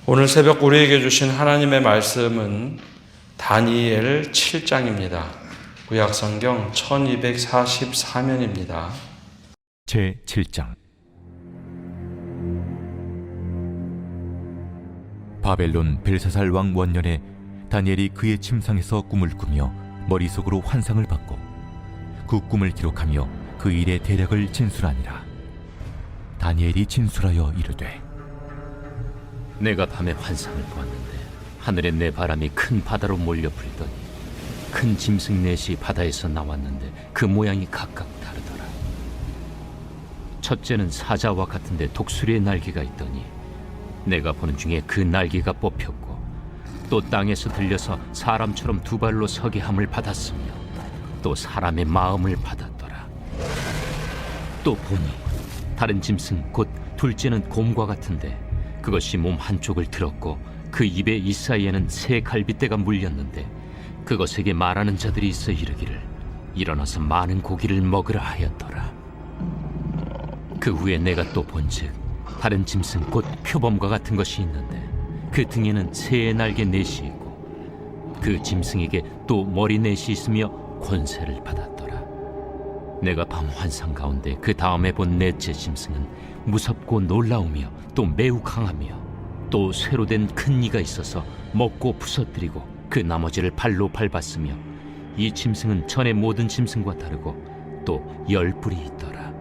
오늘 새벽 우리에게 주신 하나님의 말씀은 다니엘 7장입니다. 구약성경 1244면입니다. 제7장. 바벨론 벨사살 왕 원년에 다니엘이 그의 침상에서 꿈을 꾸며 머릿속으로 환상을 받고 그 꿈을 기록하며 그 일의 대략을 진술하니라. 다니엘이 진술하여 이르되, 내가 밤에 환상을 보았는데 하늘에 내 바람이 큰 바다로 몰려 불더니 큰 짐승 넷이 바다에서 나왔는데 그 모양이 각각 다르더라. 첫째는 사자와 같은데 독수리의 날개가 있더니 내가 보는 중에 그 날개가 뽑혔고 또 땅에서 들려서 사람처럼 두 발로 서게 함을 받았으며 또 사람의 마음을 받았더라. 또 보니 다른 짐승 곧 둘째는 곰과 같은데 그것이 몸 한쪽을 들었고 그 입에 이 사이에는 새 갈빗대가 물렸는데 그것에게 말하는 자들이 있어 이르기를 일어나서 많은 고기를 먹으라 하였더라. 그 후에 내가 또 본즉 다른 짐승 곧 표범과 같은 것이 있는데 그 등에는 새의 날개 넷이 있고 그 짐승에게 또 머리 넷이 있으며 권세를 받았더라. 내가 밤 환상 가운데 그 다음에 본 넷째 짐승은 무섭고 놀라우며 또 매우 강하며 또 쇠로 된 큰 이가 있어서 먹고 부서뜨리고 그 나머지를 발로 밟았으며 이 짐승은 전의 모든 짐승과 다르고 또 10뿔이 있더라.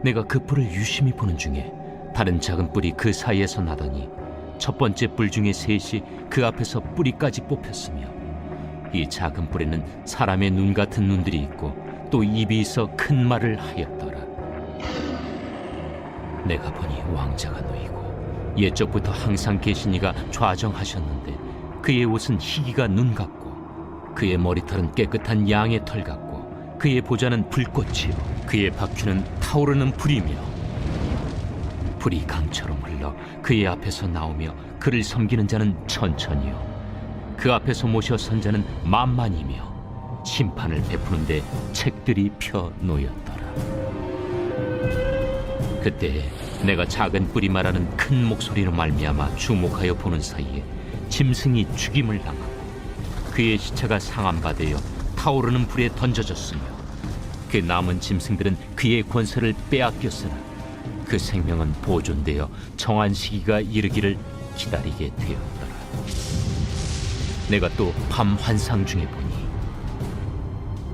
내가 그 뿔을 유심히 보는 중에 다른 작은 뿔이 그 사이에서 나더니 첫 번째 뿔 중에 셋이 그 앞에서 뿌리까지 뽑혔으며 이 작은 뿔에는 사람의 눈 같은 눈들이 있고 또 입이 있어 큰 말을 하였더라. 내가 보니 왕자가 놓이고 옛적부터 항상 계신 이가 좌정하셨는데 그의 옷은 희기가 눈 같고 그의 머리털은 깨끗한 양의 털 같고 그의 보좌는 불꽃이요 그의 바퀴는 타오르는 불이며 불이 강처럼 흘러 그의 앞에서 나오며 그를 섬기는 자는 천천히요 그 앞에서 모셔 선 자는 만만이며 심판을 베푸는데 책들이 펴 놓였더라. 그때 내가 작은 뿔이 말하는 큰 목소리로 말미암아 주목하여 보는 사이에 짐승이 죽임을 당하고 그의 시체가 상함받아 타오르는 불에 던져졌으며 그 남은 짐승들은 그의 권세를 빼앗겼으나 그 생명은 보존되어 정한 시기가 이르기를 기다리게 되었더라. 내가 또 밤 환상 중에 보니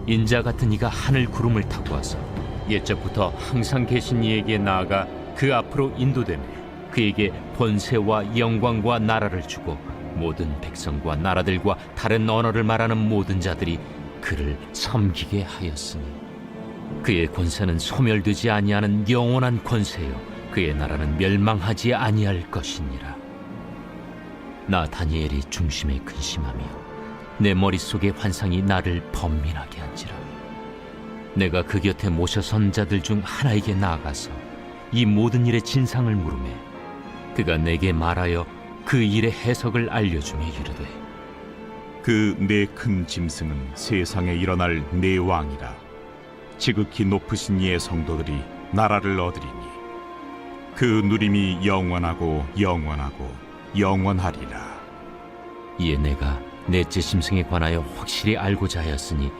인자 같은 이가 하늘 구름을 타고 와서 옛적부터 항상 계신 이에게 나아가 그 앞으로 인도되며 그에게 권세와 영광과 나라를 주고 모든 백성과 나라들과 다른 언어를 말하는 모든 자들이 그를 섬기게 하였으니 그의 권세는 소멸되지 아니하는 영원한 권세요 그의 나라는 멸망하지 아니할 것이니라. 나 다니엘이 중심에 근심하며 내 머릿속의 환상이 나를 번민하게 한지라. 내가 그 곁에 모셔 선 자들 중 하나에게 나아가서 이 모든 일의 진상을 물으매 그가 내게 말하여 그 일의 해석을 알려주며 이르되, 그 네 큰 짐승은 세상에 일어날 네 왕이라. 지극히 높으신 이의 성도들이 나라를 얻으리니 그 누림이 영원하고 영원하고 영원하리라. 이에 내가 넷째 짐승에 관하여 확실히 알고자 하였으니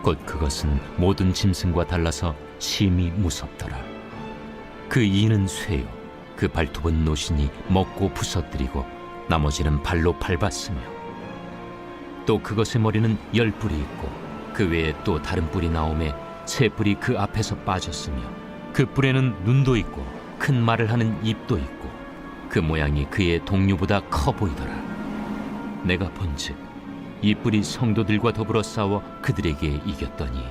곧 그것은 모든 짐승과 달라서 심히 무섭더라. 그 이는 쇠요 그 발톱은 노시니 먹고 부서뜨리고 나머지는 발로 밟았으며 또 그것의 머리는 10뿔이 있고 그 외에 또 다른 뿔이 나오매 새 뿔이 그 앞에서 빠졌으며 그 뿔에는 눈도 있고 큰 말을 하는 입도 있고 그 모양이 그의 동류보다 커 보이더라. 내가 본즉 이 뿔이 성도들과 더불어 싸워 그들에게 이겼더니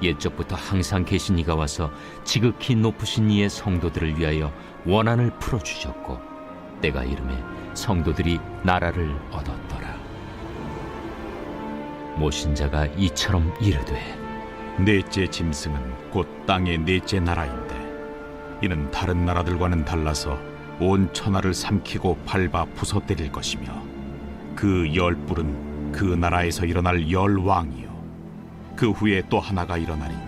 옛적부터 항상 계신 이가 와서 지극히 높으신 이의 성도들을 위하여 원한을 풀어주셨고 때가 이르매 성도들이 나라를 얻었더라. 모신 자가 이처럼 이르되, 넷째 짐승은 곧 땅의 넷째 나라인데 이는 다른 나라들과는 달라서 온 천하를 삼키고 밟아 부서뜨릴 것이며 그 10뿔은 그 나라에서 일어날 10왕이요 그 후에 또 하나가 일어나리니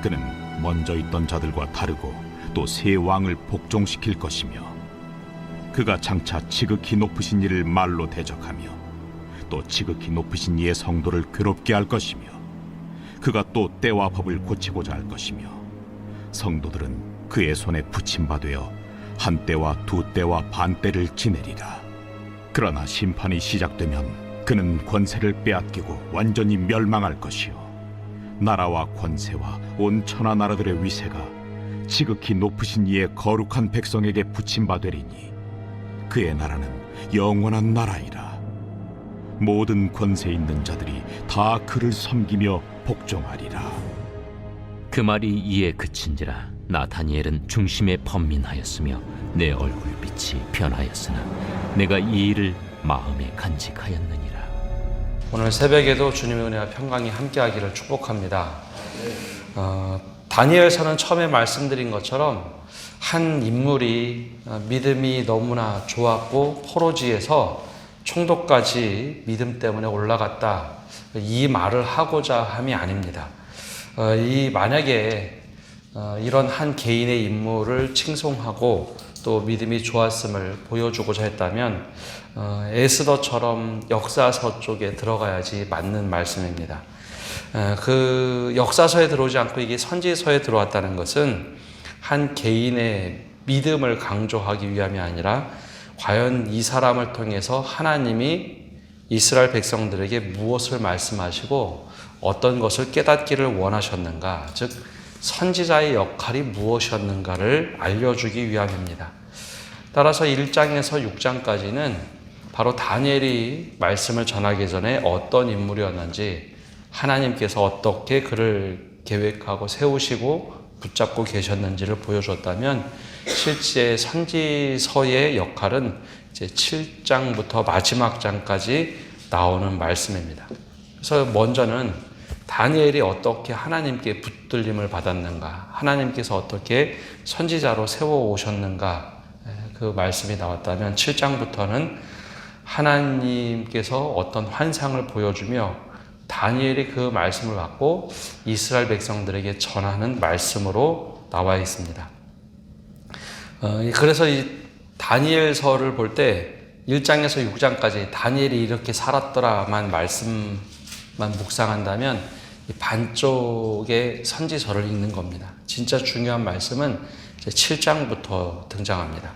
그는 먼저 있던 자들과 다르고 또 새 왕을 복종시킬 것이며 그가 장차 지극히 높으신 이를 말로 대적하며 또 지극히 높으신 이의 성도를 괴롭게 할 것이며 그가 또 때와 법을 고치고자 할 것이며 성도들은 그의 손에 붙임바 되어 한 때와 두 때와 반 때를 지내리라. 그러나 심판이 시작되면 그는 권세를 빼앗기고 완전히 멸망할 것이요 나라와 권세와 온 천하 나라들의 위세가 지극히 높으신 이의 거룩한 백성에게 붙임바 되리니 그의 나라는 영원한 나라이라. 모든 권세 있는 자들이 다 그를 섬기며 복종하리라. 그 말이 이에 그친지라 나 다니엘은 중심에 번민하였으며 내 얼굴빛이 변하였으나 내가 이 일을 마음에 간직하였느니라. 오늘 새벽에도 주님의 은혜와 평강이 함께하기를 축복합니다. 다니엘서는 처음에 말씀드린 것처럼 한 인물이 믿음이 너무나 좋았고 포로지에서 총독까지 믿음 때문에 올라갔다, 이 말을 하고자 함이 아닙니다. 만약에 이런 한 개인의 인물을 칭송하고 또 믿음이 좋았음을 보여주고자 했다면 에스더처럼 역사서 쪽에 들어가야지 맞는 말씀입니다. 그 역사서에 들어오지 않고 이게 선지서에 들어왔다는 것은 한 개인의 믿음을 강조하기 위함이 아니라 과연 이 사람을 통해서 하나님이 이스라엘 백성들에게 무엇을 말씀하시고 어떤 것을 깨닫기를 원하셨는가, 즉 선지자의 역할이 무엇이었는가를 알려주기 위함입니다. 따라서 1장에서 6장까지는 바로 다니엘이 말씀을 전하기 전에 어떤 인물이었는지, 하나님께서 어떻게 그를 계획하고 세우시고 붙잡고 계셨는지를 보여줬다면, 실제 선지서의 역할은 이제 7장부터 마지막 장까지 나오는 말씀입니다. 그래서 먼저는 다니엘이 어떻게 하나님께 붙들림을 받았는가, 하나님께서 어떻게 선지자로 세워 오셨는가, 그 말씀이 나왔다면 7장부터는 하나님께서 어떤 환상을 보여주며 다니엘이 그 말씀을 받고 이스라엘 백성들에게 전하는 말씀으로 나와 있습니다. 그래서 이 다니엘서를 볼 때 1장에서 6장까지 다니엘이 이렇게 살았더라만 말씀만 묵상한다면 반쪽의 선지서를 읽는 겁니다. 진짜 중요한 말씀은 이제 7장부터 등장합니다.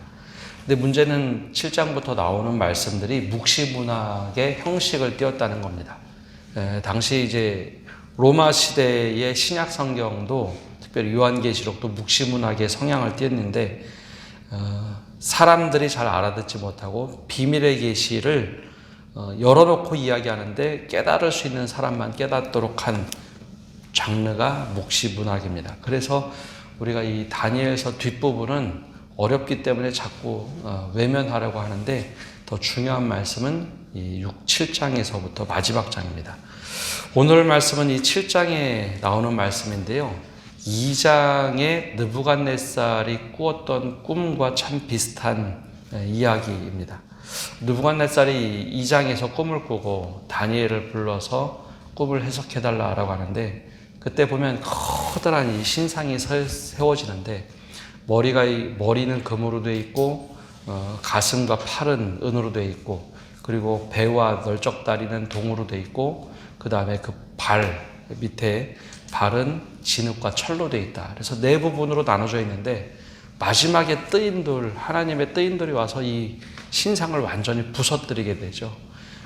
근데 문제는 7장부터 나오는 말씀들이 묵시문학의 형식을 띄었다는 겁니다. 당시 이제 로마 시대의 신약 성경도, 특별히 요한계시록도 묵시문학의 성향을 띄었는데 사람들이 잘 알아듣지 못하고 비밀의 계시를 열어놓고 이야기하는데 깨달을 수 있는 사람만 깨닫도록 한 장르가 묵시문학입니다. 그래서 우리가 이 다니엘서 뒷부분은 어렵기 때문에 자꾸 외면하려고 하는데, 더 중요한 말씀은 이 6, 7장에서부터 마지막 장입니다. 오늘 말씀은 이 7장에 나오는 말씀인데요, 2장에 느부갓네살이 꾸었던 꿈과 참 비슷한 이야기입니다. 느부갓네살이 2장에서 꿈을 꾸고 다니엘을 불러서 꿈을 해석해달라고 하는데, 그때 보면 커다란 이 신상이 세워지는데, 머리는 금으로 되어 있고 가슴과 팔은 은으로 되어 있고, 그리고 배와 널쩍다리는 동으로 되어 있고, 그 다음에 그 발 밑에 발은 진흙과 철로 되어 있다. 그래서 네 부분으로 나눠져 있는데 마지막에 뜨인돌, 하나님의 뜨인돌이 와서 이 신상을 완전히 부서뜨리게 되죠.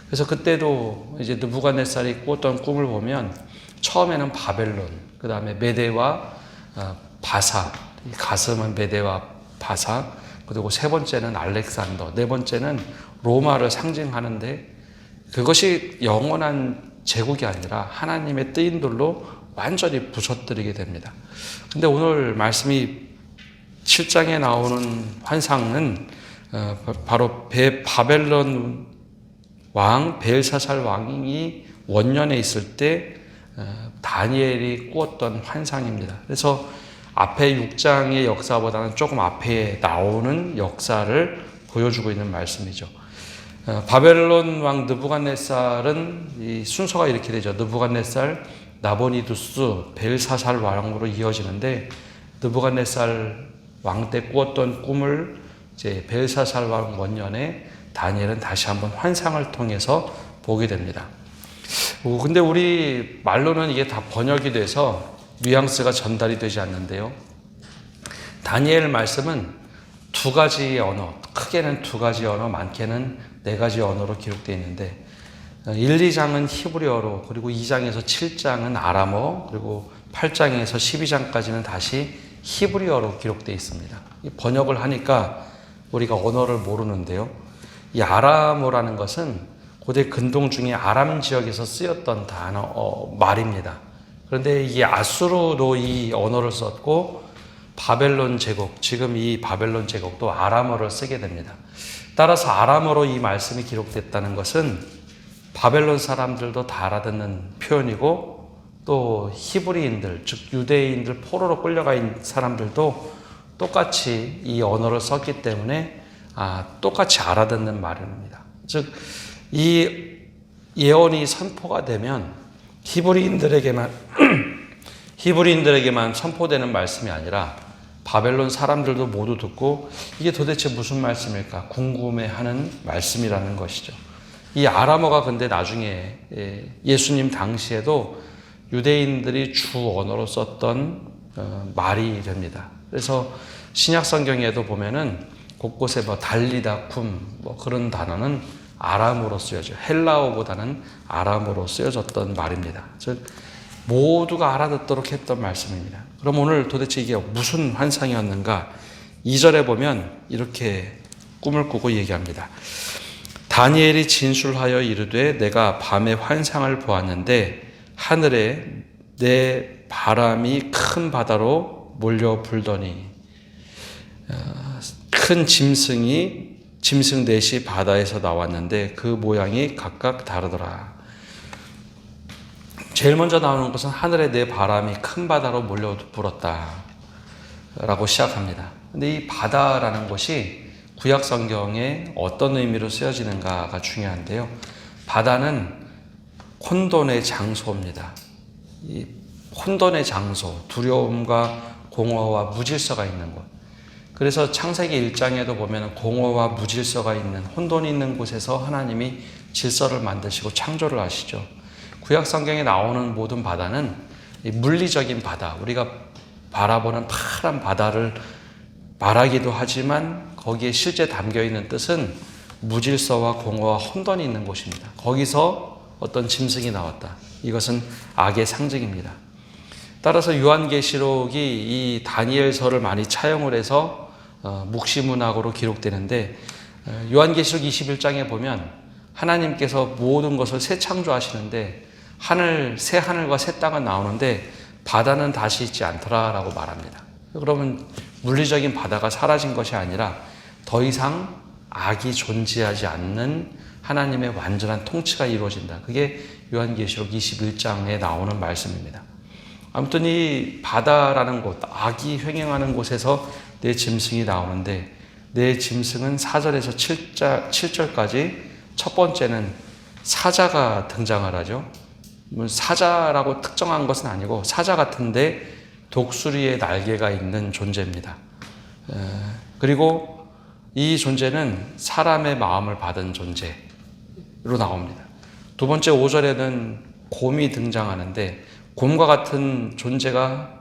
그래서 그때도 이제 느부갓네살이 꾸었던 꿈을 보면 처음에는 바벨론, 그 다음에 메대와 바사, 가슴은 메대와 바사, 그리고 세 번째는 알렉산더, 네 번째는 로마를 상징하는데, 그것이 영원한 제국이 아니라 하나님의 뜨인돌로 완전히 부서뜨리게 됩니다. 근데 오늘 말씀이 7장에 나오는 환상은 바로 바벨론 왕 벨사살 왕이 원년에 있을 때 다니엘이 꾸었던 환상입니다. 그래서 앞에 6장의 역사보다는 조금 앞에 나오는 역사를 보여주고 있는 말씀이죠. 바벨론 왕 느부갓네살은 이 순서가 이렇게 되죠. 느부갓네살, 나보니두스, 벨사살 왕으로 이어지는데, 느부갓네살 왕 때 꾸었던 꿈을 이제 벨사살 왕 원년에 다니엘은 다시 한번 환상을 통해서 보게 됩니다. 근데 우리 말로는 이게 다 번역이 돼서 뉘앙스가 전달이 되지 않는데요. 다니엘 말씀은 두 가지 언어, 크게는 두 가지 언어, 많게는 네 가지 언어로 기록되어 있는데 1, 2장은 히브리어로, 그리고 2장에서 7장은 아람어, 그리고 8장에서 12장까지는 다시 히브리어로 기록되어 있습니다. 번역을 하니까 우리가 언어를 모르는데요. 이 아람어라는 것은 고대 근동 중에 아람 지역에서 쓰였던 말입니다. 그런데 이 아수르도 이 언어를 썼고 바벨론 제국, 지금 이 바벨론 제국도 아람어를 쓰게 됩니다. 따라서 아람어로 이 말씀이 기록됐다는 것은 바벨론 사람들도 다 알아듣는 표현이고 또 히브리인들, 즉 유대인들 포로로 끌려가 있는 사람들도 똑같이 이 언어를 썼기 때문에 똑같이 알아듣는 말입니다. 즉 이 예언이 선포가 되면 히브리인들에게만 선포되는 말씀이 아니라 바벨론 사람들도 모두 듣고 이게 도대체 무슨 말씀일까 궁금해하는 말씀이라는 것이죠. 이 아람어가 근데 나중에 예수님 당시에도 유대인들이 주 언어로 썼던 말이 됩니다. 그래서 신약 성경에도 보면은 곳곳에 달리다 쿰 그런 단어는 아람어로 쓰여져요. 헬라어보다는 아람어로 쓰여졌던 말입니다. 즉 모두가 알아듣도록 했던 말씀입니다. 그럼 오늘 도대체 이게 무슨 환상이었는가? 2절에 보면 이렇게 꿈을 꾸고 얘기합니다. 다니엘이 진술하여 이르되 내가 밤에 환상을 보았는데 하늘에 내 바람이 큰 바다로 몰려 불더니 큰 짐승 넷이 바다에서 나왔는데 그 모양이 각각 다르더라. 제일 먼저 나오는 것은 하늘에 내 바람이 큰 바다로 몰려 불었다 라고 시작합니다. 근데 이 바다라는 것이 구약 성경에 어떤 의미로 쓰여지는가가 중요한데요. 바다는 혼돈의 장소입니다. 이 혼돈의 장소, 두려움과 공허와 무질서가 있는 곳. 그래서 창세기 1장에도 보면 공허와 무질서가 있는 혼돈이 있는 곳에서 하나님이 질서를 만드시고 창조를 하시죠. 구약 성경에 나오는 모든 바다는 물리적인 바다, 우리가 바라보는 파란 바다를 말하기도 하지만 거기에 실제 담겨 있는 뜻은 무질서와 공허와 혼돈이 있는 곳입니다. 거기서 어떤 짐승이 나왔다. 이것은 악의 상징입니다. 따라서 요한계시록이 이 다니엘서를 많이 차용을 해서 묵시문학으로 기록되는데 요한계시록 21장에 보면 하나님께서 모든 것을 새 창조하시는데 새 하늘과 새 땅은 나오는데 바다는 다시 있지 않더라라고 말합니다. 그러면 물리적인 바다가 사라진 것이 아니라 더 이상 악이 존재하지 않는 하나님의 완전한 통치가 이루어진다. 그게 요한계시록 21장에 나오는 말씀입니다. 아무튼 이 바다라는 곳, 악이 횡행하는 곳에서 내 짐승이 나오는데 내 짐승은 4절에서 7절까지 첫 번째는 사자가 등장을 하죠. 사자라고 특정한 것은 아니고 사자 같은데 독수리의 날개가 있는 존재입니다. 그리고 이 존재는 사람의 마음을 받은 존재로 나옵니다. 두 번째 5절에는 곰이 등장하는데 곰과 같은 존재가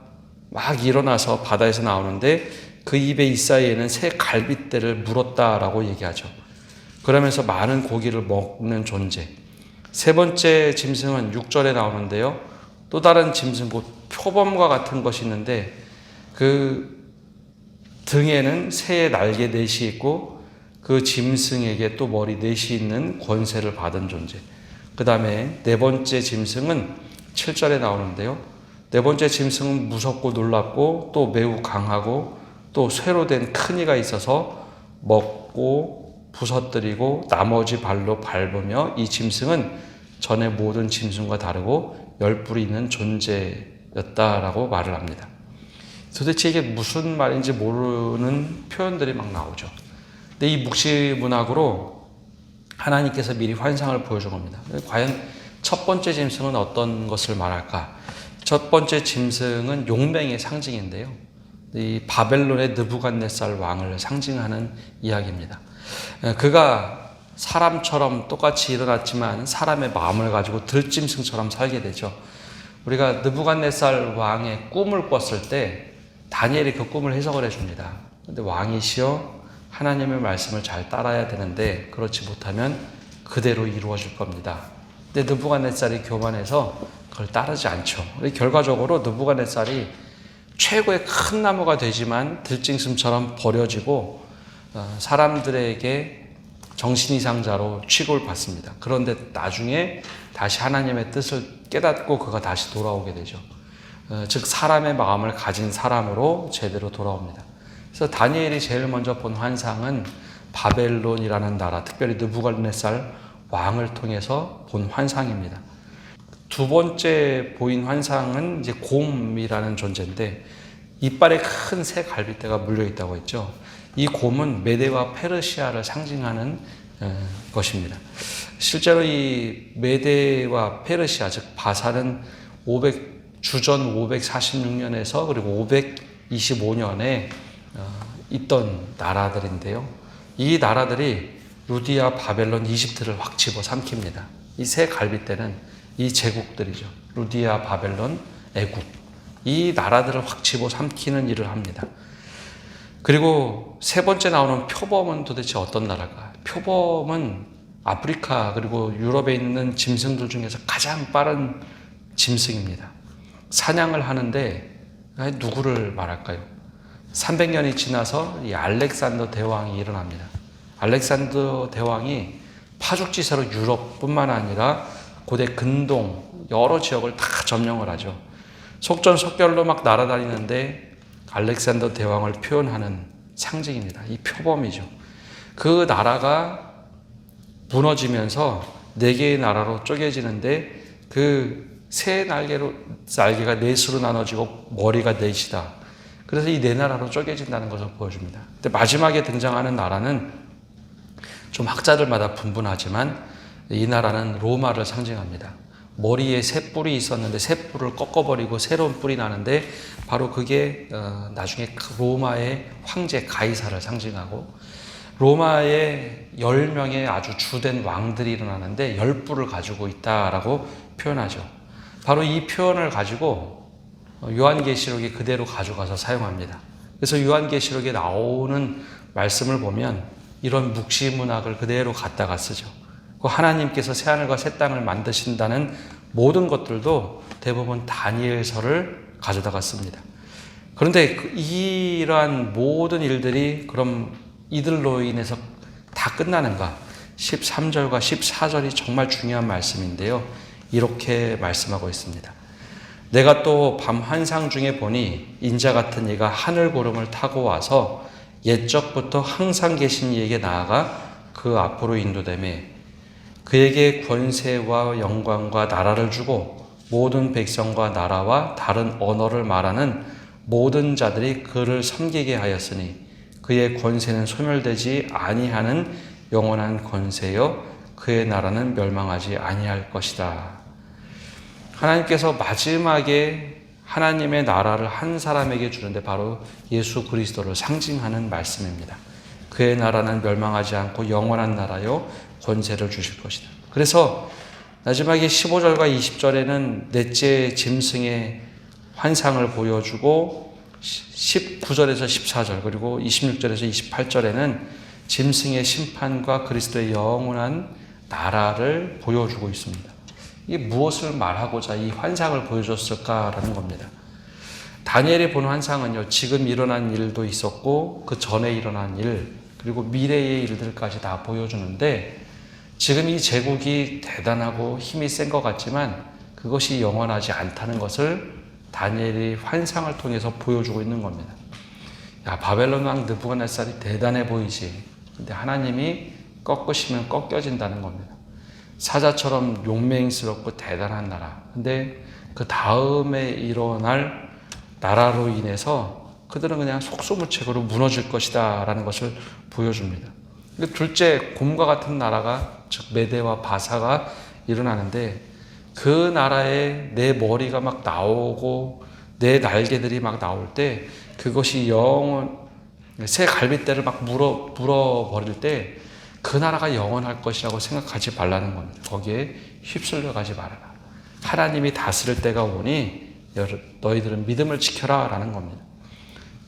막 일어나서 바다에서 나오는데 그 입의 이 사이에는 새 갈빗대를 물었다라고 얘기하죠. 그러면서 많은 고기를 먹는 존재. 세 번째 짐승은 6절에 나오는데요. 또 다른 짐승, 곧 표범과 같은 것이 있는데 그 등에는 새의 날개 넷이 있고 그 짐승에게 또 머리 넷이 있는 권세를 받은 존재. 그 다음에 네 번째 짐승은 7절에 나오는데요. 네 번째 짐승은 무섭고 놀랍고 또 매우 강하고 또 쇠로 된 큰 이가 있어서 먹고 부서뜨리고 나머지 발로 밟으며 이 짐승은 전에 모든 짐승과 다르고 열뿔이 있는 존재였다라고 말을 합니다. 도대체 이게 무슨 말인지 모르는 표현들이 막 나오죠. 근데 이 묵시문학으로 하나님께서 미리 환상을 보여준 겁니다. 과연 첫 번째 짐승은 어떤 것을 말할까? 첫 번째 짐승은 용맹의 상징인데요. 이 바벨론의 느부갓네살 왕을 상징하는 이야기입니다. 그가 사람처럼 똑같이 일어났지만 사람의 마음을 가지고 들짐승처럼 살게 되죠. 우리가 느부갓네살 왕의 꿈을 꿨을 때 다니엘이 그 꿈을 해석을 해줍니다. 근데 왕이시여 하나님의 말씀을 잘 따라야 되는데 그렇지 못하면 그대로 이루어질 겁니다. 근데 느부갓네살이 교만해서 그걸 따르지 않죠. 결과적으로 느부갓네살이 최고의 큰 나무가 되지만 들짐승처럼 버려지고 사람들에게 정신이상자로 취급을 받습니다. 그런데 나중에 다시 하나님의 뜻을 깨닫고 그가 다시 돌아오게 되죠. 즉 사람의 마음을 가진 사람으로 제대로 돌아옵니다. 그래서 다니엘이 제일 먼저 본 환상은 바벨론이라는 나라, 특별히 느부갓네살 왕을 통해서 본 환상입니다. 두 번째 보인 환상은 이제 곰이라는 존재인데 이빨에 큰 새 갈빗대가 물려 있다고 했죠. 이 곰은 메대와 페르시아를 상징하는 것입니다. 실제로 이 메대와 페르시아, 즉 바사는 주전 546년에서 그리고 525년에 있던 나라들인데요. 이 나라들이 루디아, 바벨론, 이집트를 확 집어삼킵니다. 이 새 갈빗대는 이 제국들이죠. 루디아, 바벨론, 애국. 이 나라들을 확 집어삼키는 일을 합니다. 그리고 세 번째 나오는 표범은 도대체 어떤 나라가? 표범은 아프리카 그리고 유럽에 있는 짐승들 중에서 가장 빠른 짐승입니다. 사냥을 하는데 누구를 말할까요? 300년이 지나서 이 알렉산더 대왕이 일어납니다. 알렉산더 대왕이 파죽지세로 유럽뿐만 아니라 고대 근동 여러 지역을 다 점령을 하죠. 속전속결로 막 날아다니는데 알렉산더 대왕을 표현하는 상징입니다. 이 표범이죠. 그 나라가 무너지면서 4개의 나라로 쪼개지는데 그 세 날개가 넷으로 나눠지고 머리가 넷이다. 그래서 이 4나라로 쪼개진다는 것을 보여줍니다. 근데 마지막에 등장하는 나라는 좀 학자들마다 분분하지만 이 나라는 로마를 상징합니다. 머리에 새 뿔이 있었는데 새 뿔을 꺾어버리고 새로운 뿔이 나는데 바로 그게 나중에 로마의 황제 가이사를 상징하고 로마의 10명의 아주 주된 왕들이 일어나는데 10뿔을 가지고 있다라고 표현하죠. 바로 이 표현을 가지고 요한계시록이 그대로 가져가서 사용합니다. 그래서 요한계시록에 나오는 말씀을 보면 이런 묵시문학을 그대로 갖다가 쓰죠. 하나님께서 새하늘과 새 땅을 만드신다는 모든 것들도 대부분 다니엘서를 가져다가 씁니다. 그런데 이러한 모든 일들이 그럼 이들로 인해서 다 끝나는가? 13절과 14절이 정말 중요한 말씀인데요. 이렇게 말씀하고 있습니다. 내가 또 밤 환상 중에 보니 인자 같은 이가 하늘 구름을 타고 와서 옛적부터 항상 계신 이에게 나아가 그 앞으로 인도되매 그에게 권세와 영광과 나라를 주고 모든 백성과 나라와 다른 언어를 말하는 모든 자들이 그를 섬기게 하였으니 그의 권세는 소멸되지 아니하는 영원한 권세요 그의 나라는 멸망하지 아니할 것이다. 하나님께서 마지막에 하나님의 나라를 한 사람에게 주는데 바로 예수 그리스도를 상징하는 말씀입니다. 그의 나라는 멸망하지 않고 영원한 나라요 권세를 주실 것이다. 그래서 마지막에 15절과 20절에는 넷째 짐승의 환상을 보여주고 19절에서 14절 그리고 26절에서 28절에는 짐승의 심판과 그리스도의 영원한 나라를 보여주고 있습니다. 이게 무엇을 말하고자 이 환상을 보여줬을까라는 겁니다. 다니엘이 본 환상은요, 지금 일어난 일도 있었고 그 전에 일어난 일 그리고 미래의 일들까지 다 보여주는데 지금 이 제국이 대단하고 힘이 센 것 같지만 그것이 영원하지 않다는 것을 다니엘이 환상을 통해서 보여주고 있는 겁니다. 야, 바벨론 왕 느부갓네살이 대단해 보이지. 근데 하나님이 꺾으시면 꺾여진다는 겁니다. 사자처럼 용맹스럽고 대단한 나라. 근데 그 다음에 일어날 나라로 인해서 그들은 그냥 속수무책으로 무너질 것이다 라는 것을 보여줍니다. 둘째, 곰과 같은 나라가 즉 메대와 바사가 일어나는데 그 나라에 내 머리가 막 나오고 내 날개들이 막 나올 때 그것이 새 갈빗대를 막 물어버릴 때 그 나라가 영원할 것이라고 생각하지 말라는 겁니다. 거기에 휩쓸려 가지 말아라. 하나님이 다스릴 때가 오니 너희들은 믿음을 지켜라 라는 겁니다.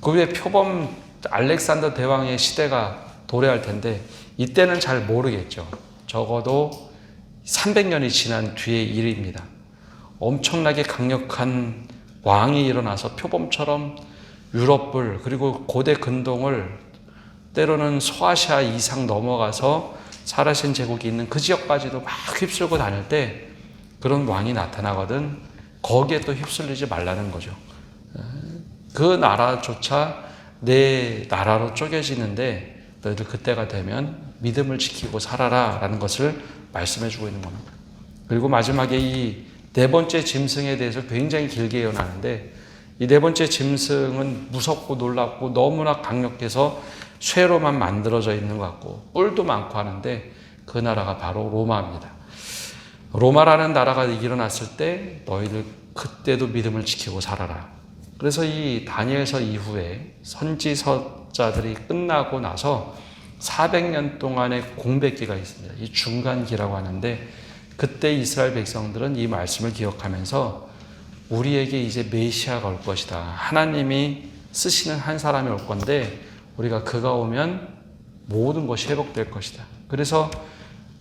그 후에 표범 알렉산더 대왕의 시대가 도래할 텐데 이때는 잘 모르겠죠. 적어도 300년이 지난 뒤의 일입니다. 엄청나게 강력한 왕이 일어나서 표범처럼 유럽을 그리고 고대 근동을 때로는 소아시아 이상 넘어가서 사라신 제국이 있는 그 지역까지도 막 휩쓸고 다닐 때 그런 왕이 나타나거든 거기에 또 휩쓸리지 말라는 거죠. 그 나라조차 내 나라로 쪼개지는데 너희들 그때가 되면 믿음을 지키고 살아라 라는 것을 말씀해 주고 있는 겁니다. 그리고 마지막에 이 네 번째 짐승에 대해서 굉장히 길게 예언하는데 이 네 번째 짐승은 무섭고 놀랍고 너무나 강력해서 쇠로만 만들어져 있는 것 같고 뿔도 많고 하는데 그 나라가 바로 로마입니다. 로마라는 나라가 일어났을 때 너희들 그때도 믿음을 지키고 살아라. 그래서 이 다니엘서 이후에 선지서자들이 끝나고 나서 400년 동안의 공백기가 있습니다. 이 중간기라고 하는데 그때 이스라엘 백성들은 이 말씀을 기억하면서 우리에게 이제 메시아가 올 것이다. 하나님이 쓰시는 한 사람이 올 건데 우리가 그가 오면 모든 것이 회복될 것이다. 그래서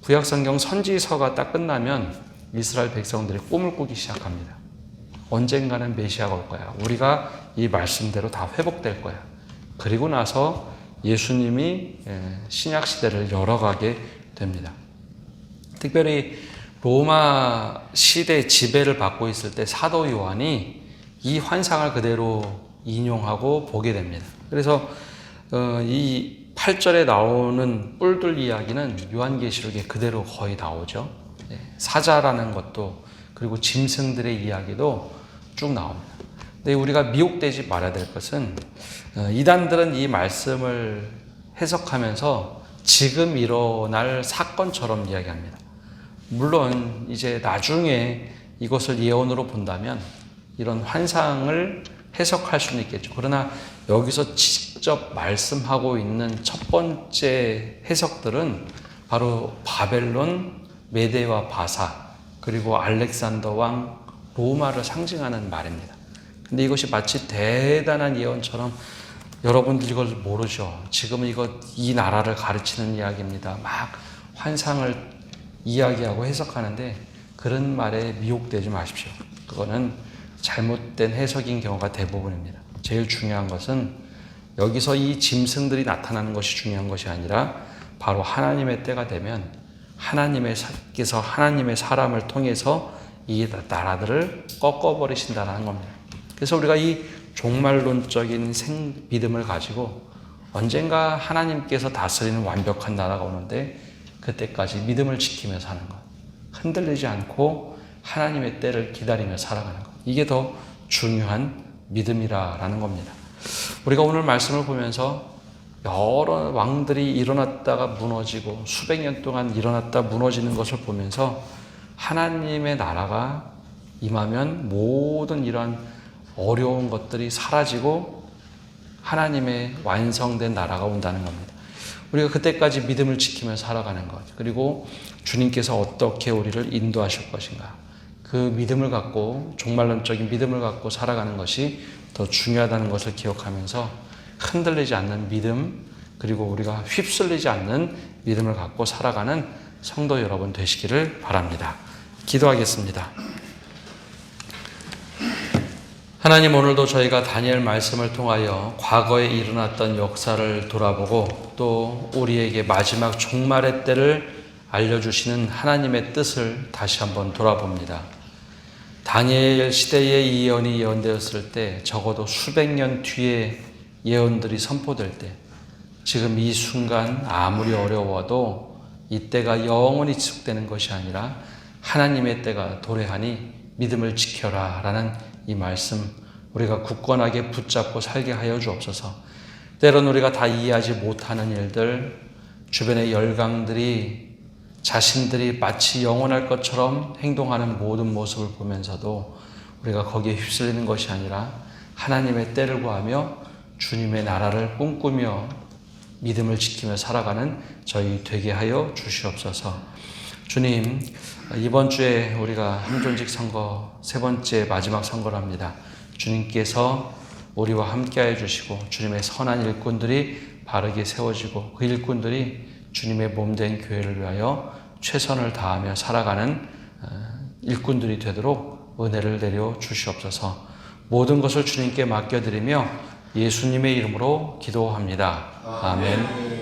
구약성경 선지서가 딱 끝나면 이스라엘 백성들이 꿈을 꾸기 시작합니다. 언젠가는 메시아가 올 거야. 우리가 이 말씀대로 다 회복될 거야. 그리고 나서 예수님이 신약 시대를 열어가게 됩니다. 특별히 로마 시대 지배를 받고 있을 때 사도 요한이 이 환상을 그대로 인용하고 보게 됩니다. 그래서 이 8절에 나오는 뿔들 이야기는 요한계시록에 그대로 거의 나오죠. 사자라는 것도 그리고 짐승들의 이야기도 쭉 나옵니다. 근데 우리가 미혹되지 말아야 될 것은 이단들은 이 말씀을 해석하면서 지금 일어날 사건처럼 이야기합니다. 물론 이제 나중에 이것을 예언으로 본다면 이런 환상을 해석할 수는 있겠죠. 그러나 여기서 직접 말씀하고 있는 첫 번째 해석들은 바로 바벨론, 메데와 바사, 그리고 알렉산더 왕, 로마를 상징하는 말입니다. 근데 이것이 마치 대단한 예언처럼 여러분들 이걸 모르죠. 지금은 이 나라를 가르치는 이야기입니다. 막 환상을 이야기하고 해석하는데 그런 말에 미혹되지 마십시오. 그거는 잘못된 해석인 경우가 대부분입니다. 제일 중요한 것은 여기서 이 짐승들이 나타나는 것이 중요한 것이 아니라 바로 하나님의 때가 되면 하나님께서 하나님의 사람을 통해서 이 나라들을 꺾어버리신다는 겁니다. 그래서 우리가 이 종말론적인 믿음을 가지고 언젠가 하나님께서 다스리는 완벽한 나라가 오는데 그때까지 믿음을 지키며 사는 것, 흔들리지 않고 하나님의 때를 기다리며 살아가는 것, 이게 더 중요한 믿음이라는 겁니다. 우리가 오늘 말씀을 보면서 여러 왕들이 일어났다가 무너지고 수백 년 동안 일어났다 무너지는 것을 보면서 하나님의 나라가 임하면 모든 이러한 어려운 것들이 사라지고 하나님의 완성된 나라가 온다는 겁니다. 우리가 그때까지 믿음을 지키며 살아가는 것, 그리고 주님께서 어떻게 우리를 인도하실 것인가, 그 믿음을 갖고 종말론적인 믿음을 갖고 살아가는 것이 더 중요하다는 것을 기억하면서 흔들리지 않는 믿음, 그리고 우리가 휩쓸리지 않는 믿음을 갖고 살아가는 성도 여러분 되시기를 바랍니다. 기도하겠습니다. 하나님, 오늘도 저희가 다니엘 말씀을 통하여 과거에 일어났던 역사를 돌아보고 또 우리에게 마지막 종말의 때를 알려주시는 하나님의 뜻을 다시 한번 돌아봅니다. 다니엘 시대의 이 예언이 예언되었을 때 적어도 수백 년 뒤에 예언들이 선포될 때 지금 이 순간 아무리 어려워도 이 때가 영원히 지속되는 것이 아니라 하나님의 때가 도래하니 믿음을 지켜라 라는 이 말씀 우리가 굳건하게 붙잡고 살게 하여 주옵소서. 때론 우리가 다 이해하지 못하는 일들, 주변의 열강들이 자신들이 마치 영원할 것처럼 행동하는 모든 모습을 보면서도 우리가 거기에 휩쓸리는 것이 아니라 하나님의 때를 구하며 주님의 나라를 꿈꾸며 믿음을 지키며 살아가는 저희 되게 하여 주시옵소서. 주님, 이번 주에 우리가 함존직 선거 세 번째 마지막 선거를 합니다. 주님께서 우리와 함께하여 주시고 주님의 선한 일꾼들이 바르게 세워지고 그 일꾼들이 주님의 몸된 교회를 위하여 최선을 다하며 살아가는 일꾼들이 되도록 은혜를 내려 주시옵소서. 모든 것을 주님께 맡겨드리며 예수님의 이름으로 기도합니다. 아멘.